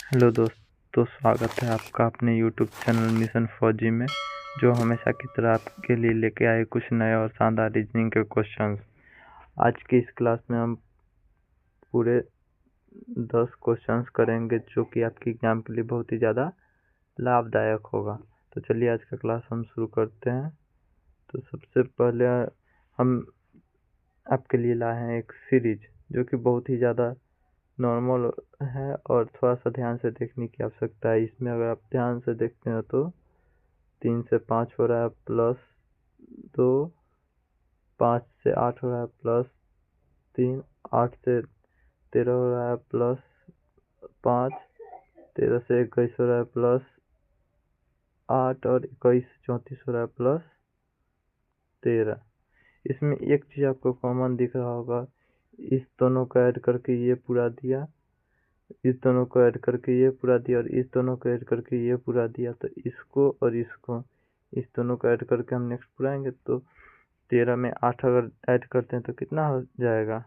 Hello दोस्तों, स्वागत है आपका अपने यूट्यूब चैनल मिशन फौजी में, जो हमेशा की तरह आपके लिए लेके आए कुछ नए और शानदार रीजनिंग के क्वेश्चंस। आज की इस क्लास में हम पूरे 10 क्वेश्चंस करेंगे, जो कि आपके एग्जाम के लिए बहुत ही ज़्यादा लाभदायक होगा। तो चलिए आज का क्लास हम शुरू करते हैं। तो सबसे पहले हम आपके लिए लाए हैं एक सीरीज, जो कि बहुत ही ज़्यादा नॉर्मल है और थोड़ा सा ध्यान से देखने की आवश्यकता है। इसमें अगर आप ध्यान से देखते हैं तो 3 से 5 हो रहा है +2, 5 से 8 हो रहा है +3, 8 से 13 हो रहा है +5, 13 से 21 हो रहा है +8 और 21 से 34 हो रहा है +13। इसमें एक चीज़ आपको कॉमन दिख रहा होगा, इस दोनों को ऐड करके ये पूरा दिया, इस दोनों को ऐड करके ये पूरा दिया और इस दोनों को ऐड करके ये पूरा दिया। तो इसको और इसको, इस दोनों को ऐड करके हम नेक्स्ट पूराएंगे। तो 13 में 8 अगर ऐड करते हैं तो कितना हो जाएगा?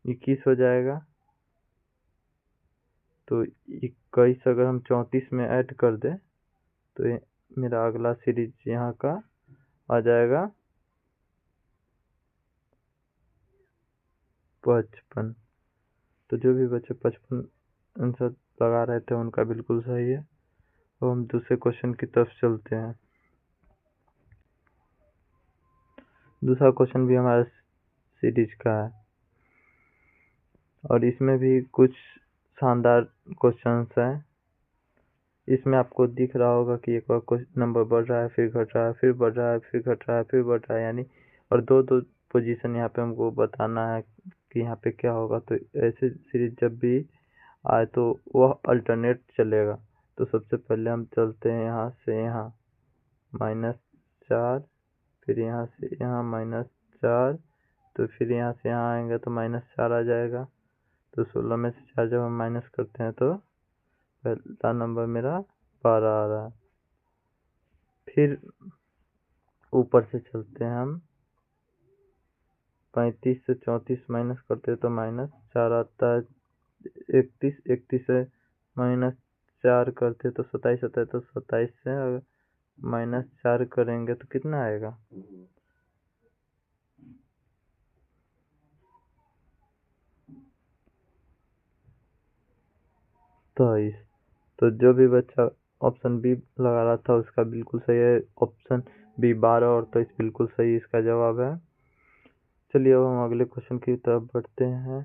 21 हो जाएगा। तो 21 अगर हम 34 में ऐड कर दें तो मेरा अगला सीरीज यहाँ का आ जाएगा 55। तो जो भी बच्चे 55 आंसर लगा रहे थे उनका बिल्कुल सही है। तो हम दूसरे क्वेश्चन की तरफ चलते हैं। दूसरा क्वेश्चन भी हमारा सीरीज का है और इसमें भी कुछ शानदार क्वेश्चंस हैं। इसमें आपको दिख रहा होगा कि एक बार नंबर बढ़ रहा है, फिर घट रहा है, फिर बढ़ रहा है, फिर घट रहा है, फिर बढ़ रहा है, यानी और दो दो पोजीशन यहाँ पे हमको बताना है कि यहाँ पे क्या होगा। तो ऐसे सीरीज जब भी आए तो वह अल्टरनेट चलेगा। तो सबसे पहले हम चलते हैं यहाँ से यहाँ -4, फिर यहाँ से यहाँ -4, तो फिर यहाँ से यहाँ आएंगे तो -4 आ जाएगा। तो 16 में से 4 जब हम माइनस करते हैं तो पहला नंबर मेरा 12 आ रहा है। फिर ऊपर से चलते हैं हम, 35 से 34 माइनस करते हैं तो -4 आता है। 31 से -4 करते तो 27 आता है। तो 27 से अगर -4 करेंगे तो कितना आएगा? 23। तो जो भी बच्चा ऑप्शन बी लगा रहा था उसका बिल्कुल सही है। ऑप्शन बी 12 और 23 बिल्कुल सही इसका जवाब है। चलिए अब हम अगले क्वेश्चन की तरफ बढ़ते हैं।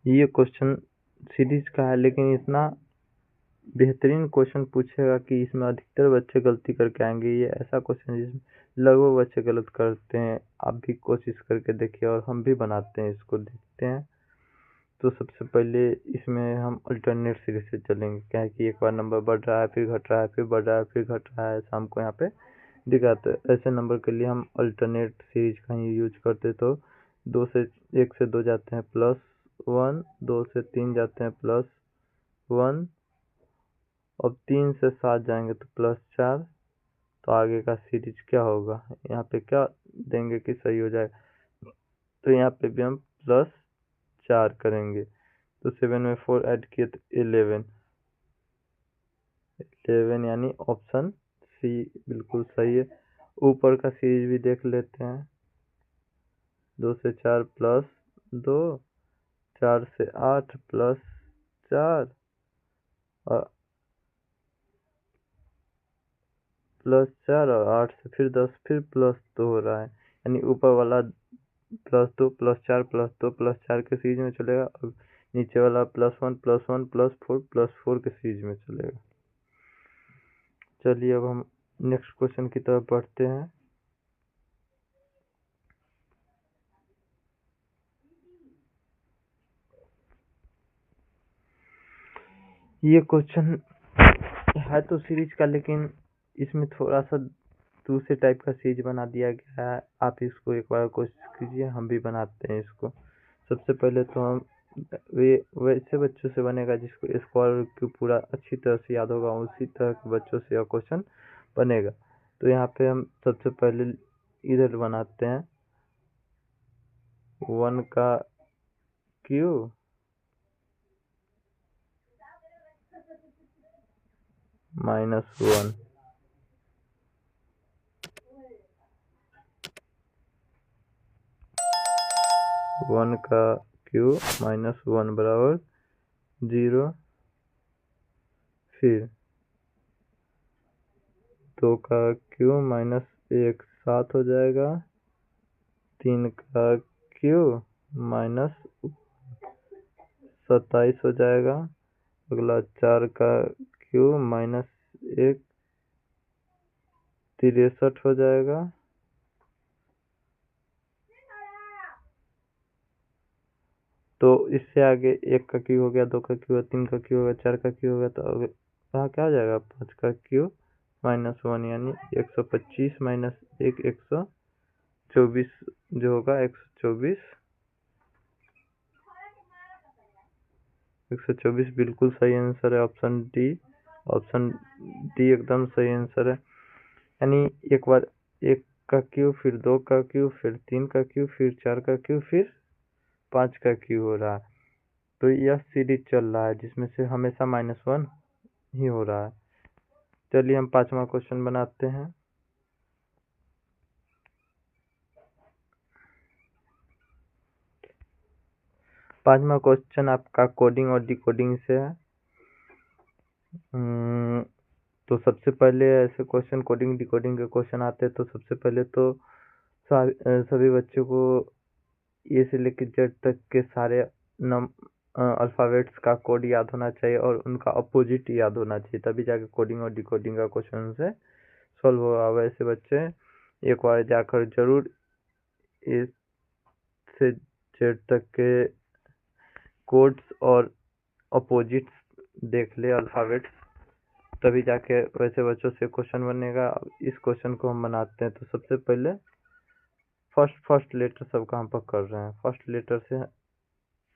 ये क्वेश्चन सीरीज का है, लेकिन इतना बेहतरीन क्वेश्चन पूछेगा कि इसमें अधिकतर बच्चे गलती करके आएंगे। ये ऐसा क्वेश्चन जिसमें लगभग बच्चे गलत करते हैं। आप भी कोशिश करके देखिए और हम भी बनाते हैं, इसको देखते हैं। तो सबसे पहले इसमें हम अल्टरनेट सीरीज से चलेंगे, क्या है कि एक बार नंबर बढ़ रहा है, फिर घट रहा है, फिर बढ़ रहा है, फिर घट रहा है, शाम को यहाँ पे दिखाते हैं। ऐसे नंबर के लिए हम अल्टरनेट सीरीज का ही यूज करते। तो 1 से 2 जाते हैं +1, 2 से 3 जाते हैं +1, अब 3 से 7 जाएंगे तो +4। तो आगे का सीरीज क्या होगा? यहाँ पे क्या देंगे कि सही हो जाए? तो यहाँ पे भी हम +4 करेंगे। तो 7 में 4 ऐड किए तो 11, यानी ऑप्शन सी बिल्कुल सही है। ऊपर का सीरीज भी देख लेते हैं। 2 से 4 +2, 4 से 8 +4 और +4 और 8 से फिर 10, फिर +2 हो रहा है, यानी ऊपर वाला +2 +4 +2 +4 के सीरीज में चलेगा और नीचे वाला +1 +1 +4 +4 के सीरीज में चलेगा। चलिए अब हम नेक्स्ट क्वेश्चन की तरफ बढ़ते हैं। ये क्वेश्चन है तो सीरीज का, लेकिन इसमें थोड़ा सा दूसरे टाइप का सीरीज बना दिया गया है। आप इसको एक बार कोशिश कीजिए, हम भी बनाते हैं इसको। सबसे पहले तो हम वैसे बच्चों से बनेगा जिसको स्क्वायर क्यूब पूरा अच्छी तरह से याद होगा, उसी तरह के बच्चों से यह क्वेश्चन बनेगा। तो यहाँ पे हम सबसे पहले इधर बनाते हैं 1 का क्यूब -1 1 का क्यूब -1 बराबर 0। फिर 2 का क्यूब -1 7 हो जाएगा। 3 का क्यूब -27 हो जाएगा। अगला 4 का क्यूब -1 63 हो जाएगा। तो इससे आगे 1 का क्यूब हो गया, 2 का क्यूब, 3 का क्यूब हो गया, 4 का क्यूब हो गया। तो यहाँ क्या हो जाएगा 5 का क्यूब -1 यानी 125 -1 124 जो होगा 124 बिल्कुल सही आंसर है। ऑप्शन डी एकदम सही आंसर है। यानी एक बार 1 का क्यूब, फिर 2 का क्यूब, फिर 3 का क्यूब, फिर 4 का क्यूब, फिर 5 का क्यूब हो रहा है। तो यह सीरीज चल रहा है जिसमें से हमेशा -1 ही हो रहा है। चलिए हम 5वां क्वेश्चन बनाते हैं। पांचवा क्वेश्चन आपका कोडिंग और डिकोडिंग से है। तो सबसे पहले ऐसे क्वेश्चन कोडिंग डिकोडिंग के क्वेश्चन आते हैं तो सबसे पहले तो सभी बच्चों को ए से लेकर जेड तक के सारे अल्फ़ाबेट्स का कोड याद होना चाहिए और उनका अपोजिट याद होना चाहिए, तभी जाके कोडिंग और डिकोडिंग का क्वेश्चन से सॉल्व होगा। वैसे बच्चे एक बार जाकर जरूर ए से जेड तक के कोड्स और अपोजिट्स देख ले अल्फ़ाबेट्स, तभी जाके वैसे बच्चों से क्वेश्चन बनेगा। इस क्वेश्चन को हम बनाते हैं तो सबसे पहले फर्स्ट लेटर सबका हम पकड़ रहे हैं। फर्स्ट लेटर से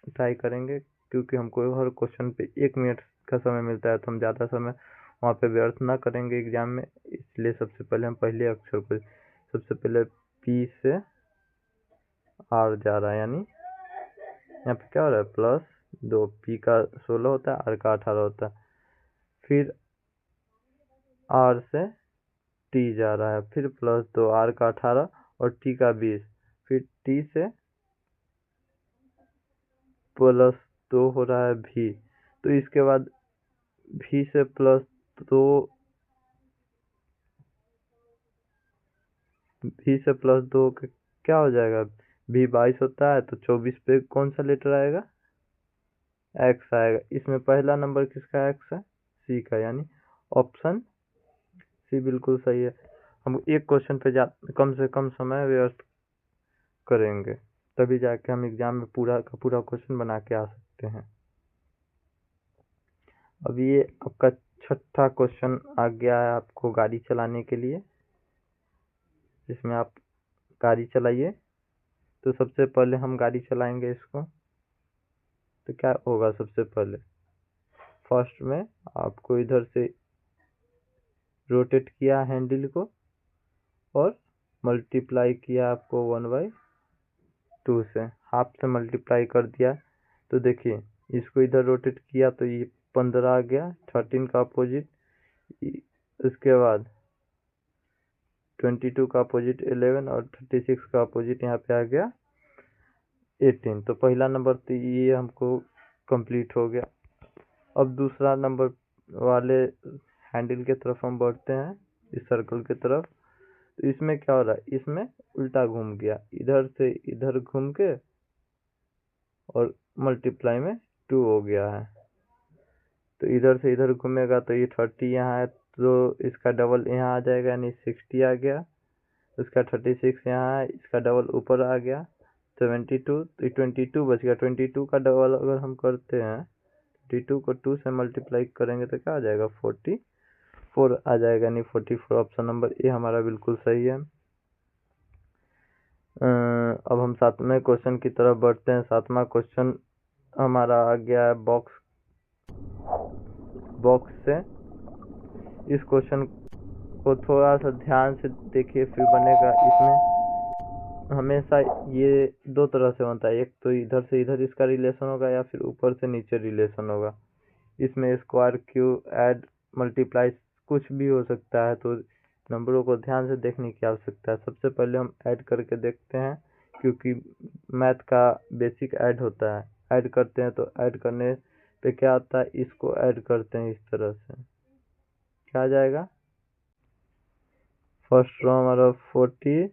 ट्राई करेंगे क्योंकि हमको हर क्वेश्चन पे 1 मिनट का समय मिलता है तो हम ज़्यादा समय वहाँ पे व्यर्थ ना करेंगे एग्जाम में। इसलिए सबसे पहले हम पहले अक्षर को, सबसे पहले पी से आर जा रहा है, यानी यहाँ पे क्या हो रहा है +2। पी का 16 होता है, आर का 18 होता है। फिर आर से टी जा रहा है, फिर +2, आर का 18 और टी का 20। फिर टी से +2 हो रहा है भी। तो इसके बाद भी से +2, भी से +2 क्या हो जाएगा, भी 22 होता है तो 24 पे कौन सा लेटर आएगा, एक्स आएगा। इसमें पहला नंबर किसका एक्स है, सी का, यानी ऑप्शन सी बिल्कुल सही है। हम एक क्वेश्चन पे कम से कम समय व्यर्थ करेंगे तभी जाके हम एग्जाम में पूरा का पूरा क्वेश्चन बना के आ सकते हैं। अब ये आपका 6ठा क्वेश्चन आ गया है आपको गाड़ी चलाने के लिए, जिसमें आप गाड़ी चलाइए। तो सबसे पहले हम गाड़ी चलाएंगे इसको, तो क्या होगा सबसे पहले फर्स्ट में आपको इधर से रोटेट किया हैंडल को और मल्टीप्लाई किया आपको 1/2 से, हाफ से मल्टीप्लाई कर दिया। तो देखिए इसको इधर रोटेट किया तो ये 15 आ गया, 13 का अपोजिट, उसके बाद 22 का अपोजिट 11 और 36 का अपोजिट यहाँ पे आ गया 18। तो पहला नंबर तो ये हमको कंप्लीट हो गया। अब दूसरा नंबर वाले हैंडल के तरफ हम बढ़ते हैं, इस सर्कल के तरफ। तो इसमें क्या हो रहा है, इसमें उल्टा घूम गया, इधर से इधर घूम के और मल्टीप्लाई में 2 हो गया है। तो इधर से इधर घूमेगा तो ये 30 यहाँ है तो इसका डबल यहाँ आ जाएगा, यानी 60 आ गया। उसका 36 यहाँ है, इसका डबल ऊपर आ गया 72। तो 22 बच गया। 22 का डबल अगर हम करते हैं, 22 को 2 से मल्टीप्लाई करेंगे तो क्या आ जाएगा 44 आ जाएगा, यानी 44। ऑप्शन नंबर ए हमारा बिल्कुल सही है। अब हम 7वें क्वेश्चन की तरफ बढ़ते हैं। 7वां क्वेश्चन हमारा आ गया है बॉक्स से। इस क्वेश्चन को थोड़ा सा ध्यान से देखिए, फिर बनेगा। इसमें हमेशा ये दो तरह से बनता है, एक तो इधर से इधर इसका रिलेशन होगा या फिर ऊपर से नीचे रिलेशन होगा। इसमें स्क्वायर, क्यू, ऐड, मल्टीप्लाई कुछ भी हो सकता है, तो नंबरों को ध्यान से देखने की आवश्यकता है। सबसे पहले हम ऐड करके देखते हैं, क्योंकि मैथ का बेसिक ऐड होता है। ऐड करते हैं तो ऐड करने पे क्या आता है, इसको ऐड करते हैं इस तरह से, क्या आ जाएगा, फर्स्ट रो हमारा 40,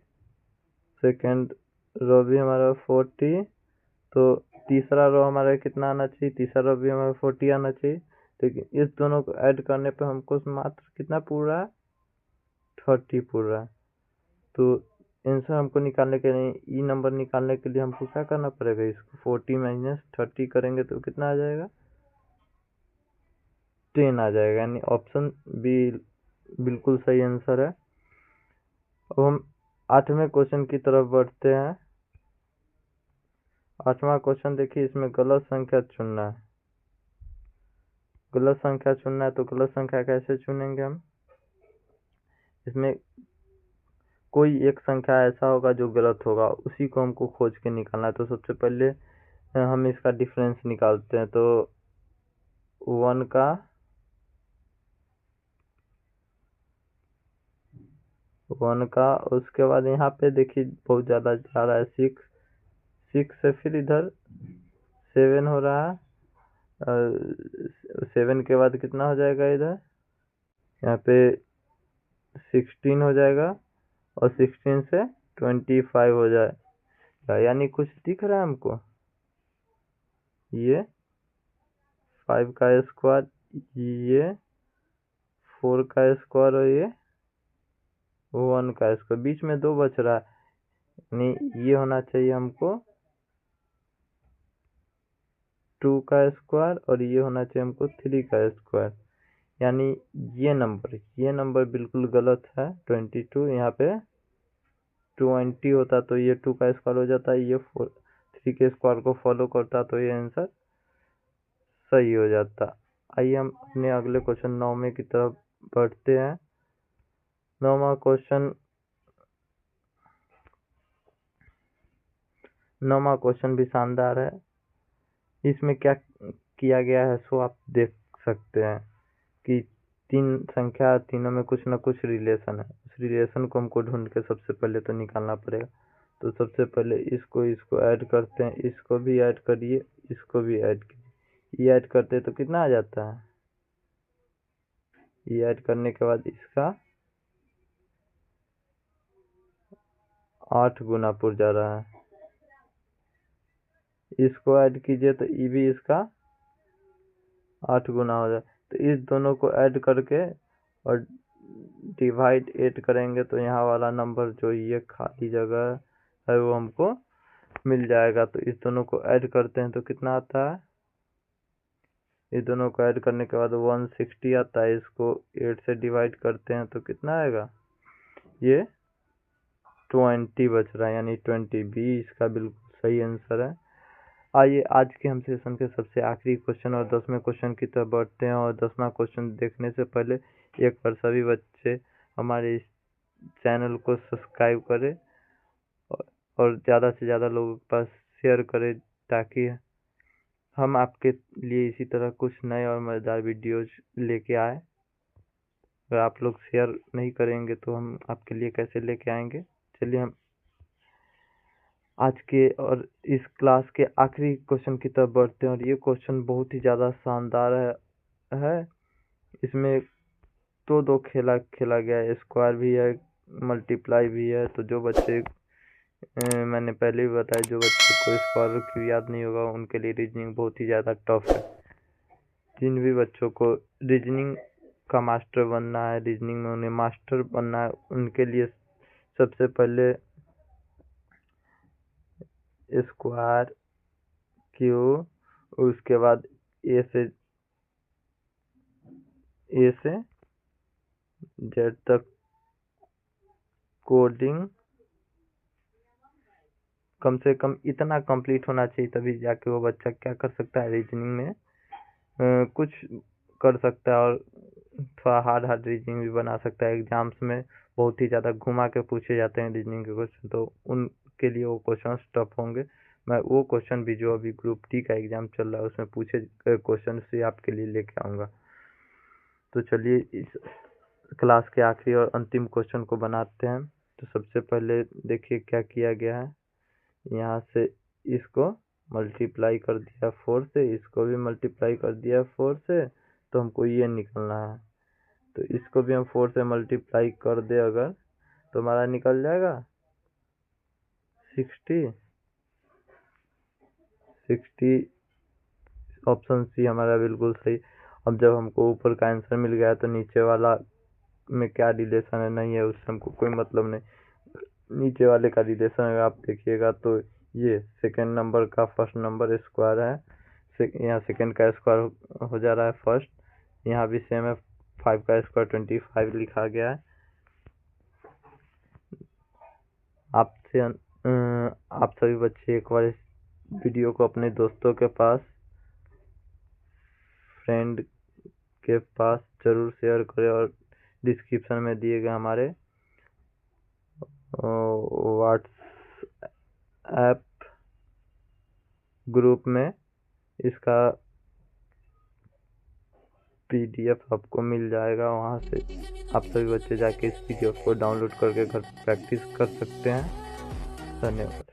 सेकेंड रो भी हमारा 40, तो तीसरा रो हमारा कितना आना चाहिए, तीसरा रो भी हमारा 40 आना चाहिए। लेकिन इस दोनों को ऐड करने पे हमको मात्र कितना पूर रहा है, 30 पूर रहा है। तो आंसर हमको निकालने के लिए, ई नंबर निकालने के लिए हमको क्या करना पड़ेगा, इसको 40 माइनस 30 करेंगे तो कितना आ जाएगा, 10 आ जाएगा। यानी ऑप्शन बी बिल्कुल सही आंसर है। अब हम 8वें क्वेश्चन की तरफ बढ़ते हैं। 8वां क्वेश्चन देखिए, इसमें गलत संख्या चुनना है। गलत संख्या चुनना है तो गलत संख्या कैसे चुनेंगे हम, इसमें कोई एक संख्या ऐसा होगा जो गलत होगा, उसी को हमको खोज के निकालना है। तो सबसे पहले हम इसका डिफरेंस निकालते हैं। तो 1 का उसके बाद यहाँ पे देखिए बहुत ज़्यादा जा रहा है, 6 से फिर इधर 7 हो रहा है, 7 के बाद कितना हो जाएगा, इधर यहाँ पे 16 हो जाएगा, और 16 से 25 हो जाएगा। यानी कुछ दिख रहा है हमको, ये 5 का स्क्वायर, ये 4 का स्क्वायर, और ये 1 का स्क्वायर, बीच में 2 बच रहा है। यानी ये होना चाहिए हमको 2 का स्क्वायर, और ये होना चाहिए हमको 3 का स्क्वायर। यानी ये नंबर बिल्कुल गलत है, 22। यहाँ पे 20 होता तो ये 2 का स्क्वायर हो जाता, ये 3 के स्क्वायर को फॉलो करता तो ये आंसर सही हो जाता। आइए हम अपने अगले क्वेश्चन 9वें की तरफ बढ़ते हैं। 9वां क्वेश्चन भी शानदार है। इसमें क्या किया गया है सो आप देख सकते हैं कि 3 संख्या, तीनों में कुछ ना कुछ रिलेशन है। उस रिलेशन को हमको ढूंढ के सबसे पहले तो निकालना पड़ेगा। तो सबसे पहले इसको ऐड करते हैं, इसको भी ऐड करिए, इसको भी ऐड कीजिए। ये ऐड करते तो कितना आ जाता है, ये ऐड करने के बाद इसका 8 गुना पुर जा रहा है। इसको ऐड कीजिए तो ये भी इसका 8 गुना हो जाए। तो इस दोनों को ऐड करके और डिवाइड 8 करेंगे तो यहाँ वाला नंबर जो ये खाली जगह है वो हमको मिल जाएगा। तो इस दोनों को ऐड करते हैं तो कितना आता है, इस दोनों को ऐड करने के बाद 160 आता है। इसको 8 से डिवाइड करते हैं तो कितना आएगा, ये 20 बच रहा है, यानी 20 बी इसका बिल्कुल सही आंसर है। आइए आज के हम सेशन के सबसे आखिरी क्वेश्चन और 10वें क्वेश्चन की तरफ बढ़ते हैं। और 10वां क्वेश्चन देखने से पहले एक बार सभी बच्चे हमारे इस चैनल को सब्सक्राइब करें और ज़्यादा से ज़्यादा लोगों के पास शेयर करें, ताकि हम आपके लिए इसी तरह कुछ नए और मज़ेदार वीडियोज लेके आए। अगर आप लोग शेयर नहीं करेंगे तो हम आपके लिए कैसे लेके आएंगे। चलिए हम आज के और इस क्लास के आखिरी क्वेश्चन की तरफ बढ़ते हैं। और ये क्वेश्चन बहुत ही ज़्यादा शानदार है। इसमें दो खेला गया है, स्क्वायर भी है, मल्टीप्लाई भी है। तो जो बच्चे मैंने पहले भी बताया, जो बच्चे को स्क्वायर की याद नहीं होगा उनके लिए रीजनिंग बहुत ही ज़्यादा टफ है। जिन भी बच्चों को रीजनिंग का मास्टर बनना है, रीजनिंग में उन्हें मास्टर बनना है, उनके लिए सबसे पहले स्क्वायर, क्यू, उसके बाद ए से जेड तक कोडिंग कम से कम इतना कंप्लीट होना चाहिए, तभी जाके वो बच्चा क्या कर सकता है, रीजनिंग में कुछ कर सकता है। और थोड़ा हार्ड हार्ड रीजनिंग भी बना सकता है। एग्जाम्स में बहुत ही ज़्यादा घुमा के पूछे जाते हैं रीजनिंग के क्वेश्चन, तो उनके लिए वो क्वेश्चन टफ होंगे। मैं वो क्वेश्चन भी जो अभी ग्रुप डी का एग्जाम चल रहा है उसमें पूछे क्वेश्चन से आपके लिए लेके आऊँगा। तो चलिए इस क्लास के आखिरी और अंतिम क्वेश्चन को बनाते हैं। तो सबसे पहले देखिए क्या किया गया है। यहाँ से इसको मल्टीप्लाई कर दिया 4 से, इसको भी मल्टीप्लाई कर दिया 4 से, तो हमको ये निकलना है। तो इसको भी हम 4 से मल्टीप्लाई कर दे अगर, तो हमारा निकल जाएगा 60। ऑप्शन सी हमारा बिल्कुल सही। अब जब हमको ऊपर का आंसर मिल गया तो नीचे वाला में क्या रिलेशन है नहीं है उससे हमको कोई मतलब नहीं। नीचे वाले का रिलेशन अगर आप देखिएगा तो ये सेकेंड नंबर का फर्स्ट नंबर स्क्वायर है, यहाँ सेकेंड का स्क्वायर हो जा रहा है फर्स्ट, यहाँ भी सेम है 5 का स्क्वायर 25 लिखा गया है। आपसे आप सभी बच्चे एक बार इस वीडियो को अपने दोस्तों के पास, फ्रेंड के पास जरूर शेयर करें और डिस्क्रिप्शन में दिए गए हमारे व्हाट्सएप ग्रुप में इसका PDF आपको मिल जाएगा। वहाँ से आप सभी बच्चे जाके इस PDF को डाउनलोड करके घर पर प्रैक्टिस कर सकते हैं। धन्यवाद।